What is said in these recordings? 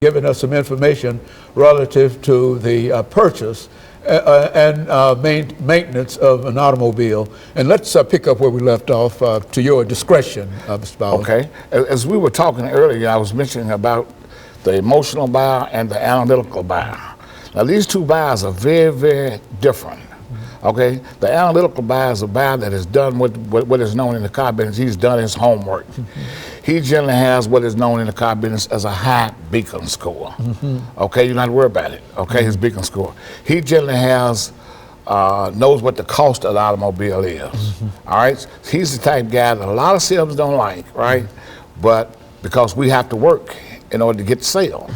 giving us some information relative to the purchase and maintenance of an automobile. And let's pick up where we left off to your discretion, Mr. Bowen. Okay. As we were talking earlier, I was mentioning about the emotional buyer and the analytical buyer. Now, these two buyers are very, very different. Okay, the analytical buyer is a buyer that has done what is known in the car business. He's done his homework. He generally has what is known in the car business as a high beacon score. Okay, you're not worried about it. Okay, his beacon score. He generally has knows what the cost of the automobile is. All right, he's the type of guy that a lot of salesmen don't like, right? But because we have to work in order to get the sale.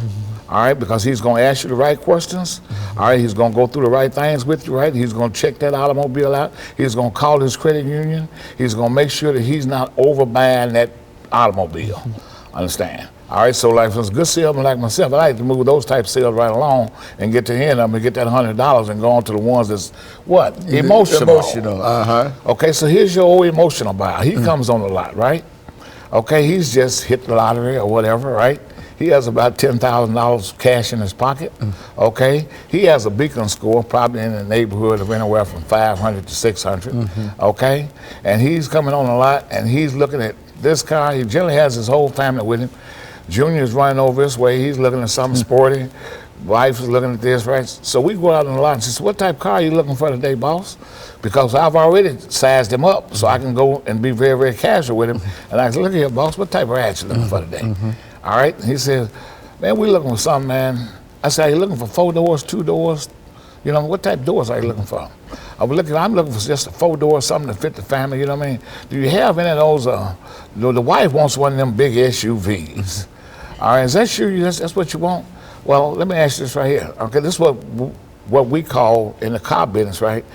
All right, because he's going to ask you the right questions. All right, he's going to go through the right things with you, right? He's going to check that automobile out. He's going to call his credit union. He's going to make sure that he's not overbuying that automobile. Understand? All right, so like for a good salesman like myself, I like to move those type of sales right along and get to the end of them and get that $100 and go on to the ones that's what? Emotional. Emotional, Okay, so here's your old emotional buyer. He comes on the lot, right? Okay, he's just hit the lottery or whatever, right? He has about $10,000 cash in his pocket, okay? He has a beacon score probably in the neighborhood of anywhere from 500 to 600, okay? And he's coming on a lot and he's looking at this car. He generally has his whole family with him. Junior's running over this way. He's looking at something sporty. Wife is looking at this, right? So we go out on the lot and say, what type of car are you looking for today, boss? Because I've already sized him up so I can go and be very, very casual with him. And I said, look here, boss, what type of rat you looking for today? All right, he says, man, we're looking for something, man. I said, are you looking for 4 doors, 2 doors? You know, what type of doors are you looking for? I'm looking for just a 4 door, something to fit the family, you know what I mean? Do you have any of those, the wife wants one of them big SUVs. All right, is that sure that's what you want? Well, let me ask you this right here. Okay, this is what we call in the car business, right,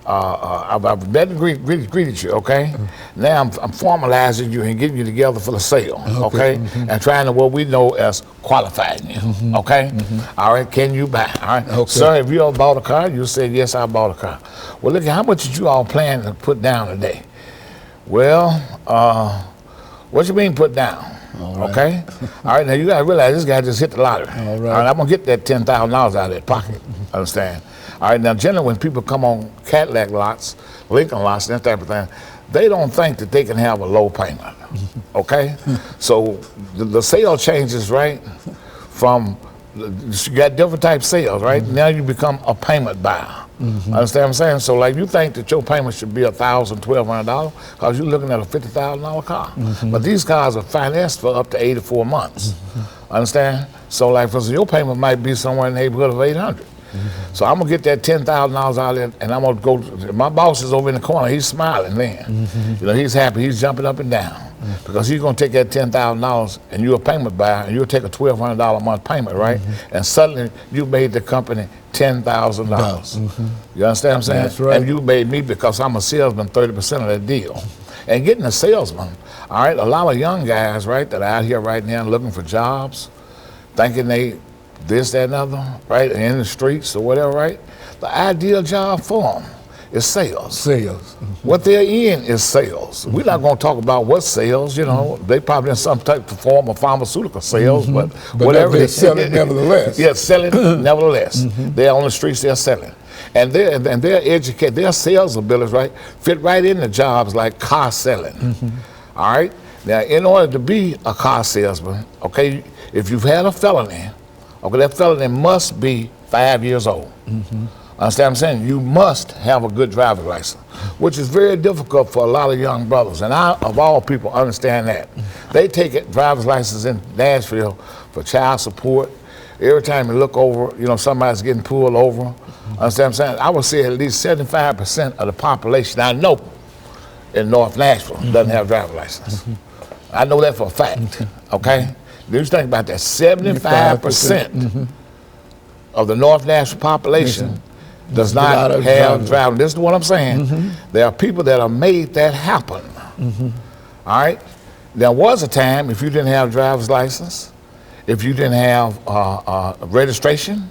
I've met and greeted you, okay? Now I'm formalizing you and getting you together for the sale, okay? And trying to what we know as qualifying you, okay? All right, can you buy? All right, sir, if you all bought a car, you said, yes, I bought a car. Well, look, how much did you all plan to put down today? Well, what you mean put down? Okay? All right, now you gotta realize this guy just hit the lottery. All right, I'm gonna get that $10,000 out of that pocket, understand? All right, now generally when people come on Cadillac lots, Lincoln lots, that type of thing, they don't think that they can have a low payment, okay? So the sale changes, right, from, you got different type of sales, right? Now you become a payment buyer. Understand what I'm saying? So like you think that your payment should be $1,000, $1,200 because you're looking at a $50,000 car. But these cars are financed for up to 84 months. Understand? So like for your payment might be somewhere in the neighborhood of 800. So I'm gonna get that $10,000 out of it, and I'm gonna go. My boss is over in the corner. He's smiling then. You know, he's happy. He's jumping up and down because he's gonna take that $10,000, and you're a payment buyer, and you'll take a $1,200 a month payment, right? And suddenly you made the company $10,000. You understand what I'm saying? That's right. And you made me, because I'm a salesman, 30% of that deal. And getting a salesman, all right. A lot of young guys, right, that are out here right now looking for jobs, thinking they this, that, and other, right, in the streets or whatever, right? The ideal job for them is sales. Sales. What they're in is sales. We're not going to talk about what sales, you know. They probably in some type of form of pharmaceutical sales, but whatever. They're selling nevertheless. Yeah, selling nevertheless. They're on the streets, they're selling. And they're educated, their sales abilities, right, fit right into jobs like car selling. All right? Now, in order to be a car salesman, okay, if you've had a felony, okay, that felony must be 5 years old. Understand what I'm saying? You must have a good driver's license, which is very difficult for a lot of young brothers. And I, of all people, understand that. They take a driver's license in Nashville for child support. Every time you look over, you know, somebody's getting pulled over. Understand what I'm saying? I would say at least 75% of the population I know in North Nashville doesn't have a driver's license. I know that for a fact, okay? You think about that, 75% of the North Nashville population does not have driving. This is what I'm saying. There are people that have made that happen. All right? There was a time, if you didn't have a driver's license, if you didn't have registration,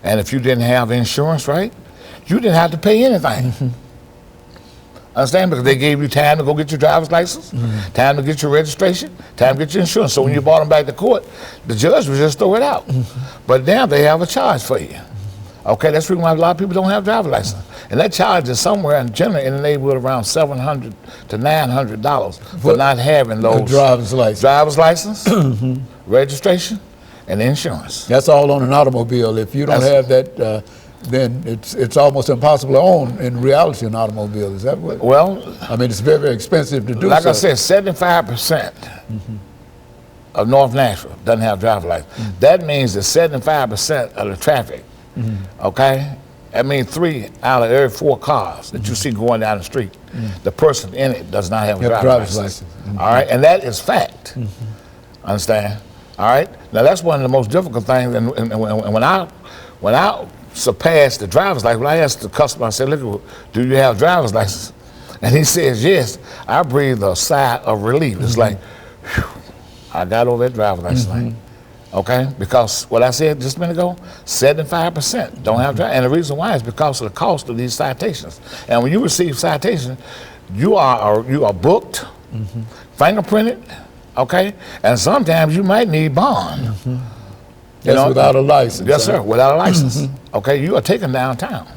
and if you didn't have insurance, right, you didn't have to pay anything. Understand? Because they gave you time to go get your driver's license, time to get your registration, time to get your insurance. So when you brought them back to court, the judge would just throw it out. But now they have a charge for you. Okay, that's the reason why a lot of people don't have driver's license. And that charge is somewhere in general in the neighborhood around $700 to $900 for not having those driver's license. Driver's license, registration, and insurance. That's all on an automobile. If you don't have that, then it's almost impossible to own in reality an automobile. Is that what? Well, I mean, it's very, very expensive to do. Like I said, 75% of North Nashville doesn't have driver's license. That means that 75% of the traffic. Okay, that means 3 out of every 4 cars that you see going down the street, the person in it does not have a driver's license. All right, and that is fact. Understand? All right. Now that's one of the most difficult things. And when I surpassed the driver's license, when I asked the customer, I said, "Look, do you have a driver's license?" And he says, "Yes." I breathed a sigh of relief. It's like, whew, I got over that driver's license thing. Okay, because what I said just a minute ago, 75% don't have driver's, and the reason why is because of the cost of these citations. And when you receive citations, you are booked, fingerprinted, okay, and sometimes you might need bond. That's without a license. Yes, sir, without a license. Okay, you are taken downtown,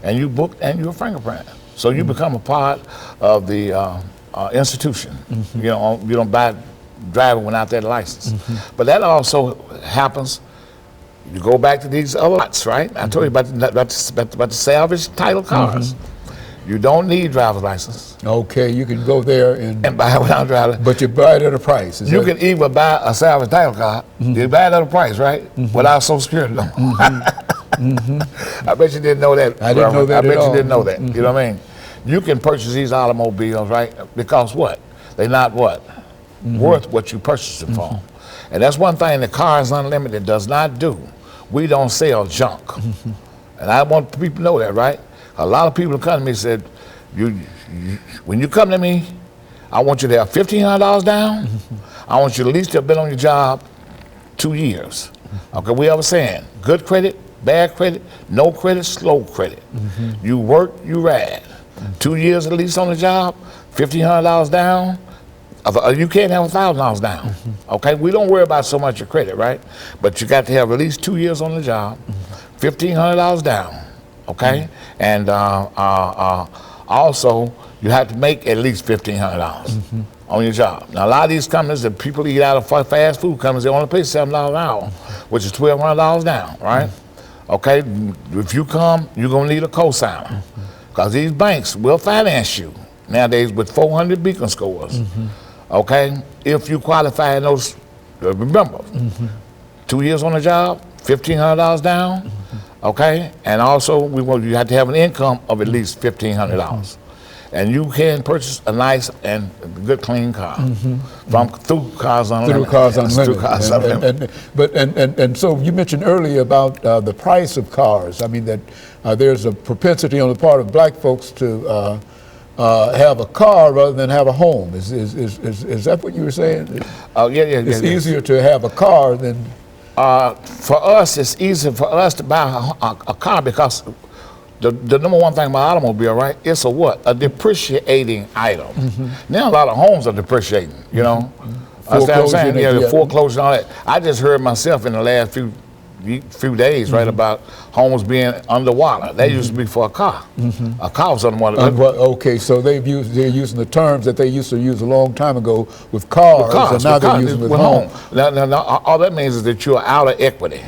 and you booked and you're fingerprinted, so you become a part of the institution. You don't buy driving without that license. But that also happens, you go back to these other lots, right? I told you about the salvage title cars. You don't need driver's license. Okay, you can go there and buy it without driver's license. But you buy it at a price. You can either buy a salvage title car, you buy it at a price, right? Without Social Security number. I bet you didn't know that. I didn't know that I bet at all. you didn't know that. You know what I mean? You can purchase these automobiles, right? Because what? They're not what? Worth what you purchased them for. And that's one thing that Cars Unlimited does not do. We don't sell junk. And I want people to know that, right? A lot of people come to me and said, when you come to me, I want you to have $1,500 down. I want you to at least have been on your job 2 years. Okay, we ever saying, good credit, bad credit, no credit, slow credit. You work, you ride. 2 years at least on the job, $1,500 down. You can't have $1,000 down. Okay, we don't worry about so much your credit, right? But you got to have at least 2 years on the job, $1,500 down. Okay, and also you have to make at least $1,500 on your job. Now a lot of these companies, the people eat out of fast food companies, they only pay $7 an hour, which is $1,200 down, right? Okay, if you come, you're gonna need a cosigner, because these banks will finance you nowadays with 400 beacon scores. Okay, if you qualify in those, remember, 2 years on the job, $1,500 down. Okay, and also you have to have an income of at least $1,500, and you can purchase a nice and good clean car through Cars Unlimited. Through Cars Unlimited. Through Cars Unlimited. And so you mentioned earlier about the price of cars. I mean that there's a propensity on the part of black folks to have a car rather than have a home. Is that what you were saying? Oh yeah. It's easier to have a car than. For us, it's easy for us to buy a car because the number one thing about automobile, right? It's a what? A depreciating item. Now a lot of homes are depreciating. You know, understand what I'm saying? Yeah, the foreclosure and all that. I just heard myself in the last few days, right, about homes being underwater. That used to be for a car. A car was underwater. Okay, so they're using the terms that they used to use a long time ago with cars, and now they're using with homes. Now, all that means is that you're out of equity.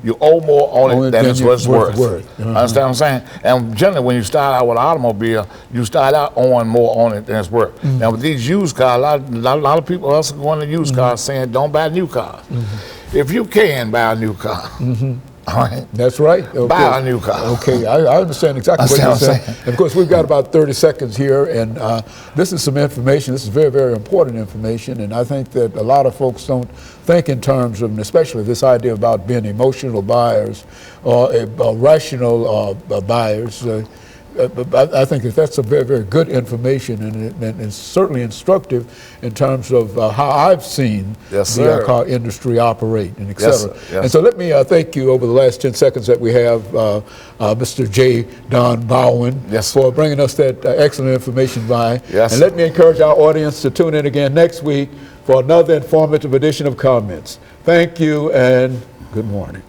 You owe more on it than it's what's worth. Understand what I'm saying? And generally, when you start out with an automobile, you start out owing more on it than it's worth. Now, with these used cars, a lot of people also going to used cars saying, don't buy new cars. If you can buy a new car, all right. That's right. Okay. Buy a new car. Okay, I understand exactly what you're saying. And of course, we've got about 30 seconds here, and this is some information. This is very, very important information, and I think that a lot of folks don't think in terms of, especially this idea about being emotional buyers or rational buyers. I think that's a very, very good information, and it's certainly instructive in terms of how I've seen the car industry operate, and et cetera. And so let me thank you over the last 10 seconds that we have, Mr. JDon Bowen, for bringing us that excellent information by. And let me encourage our audience to tune in again next week for another informative edition of Comments. Thank you, and good morning.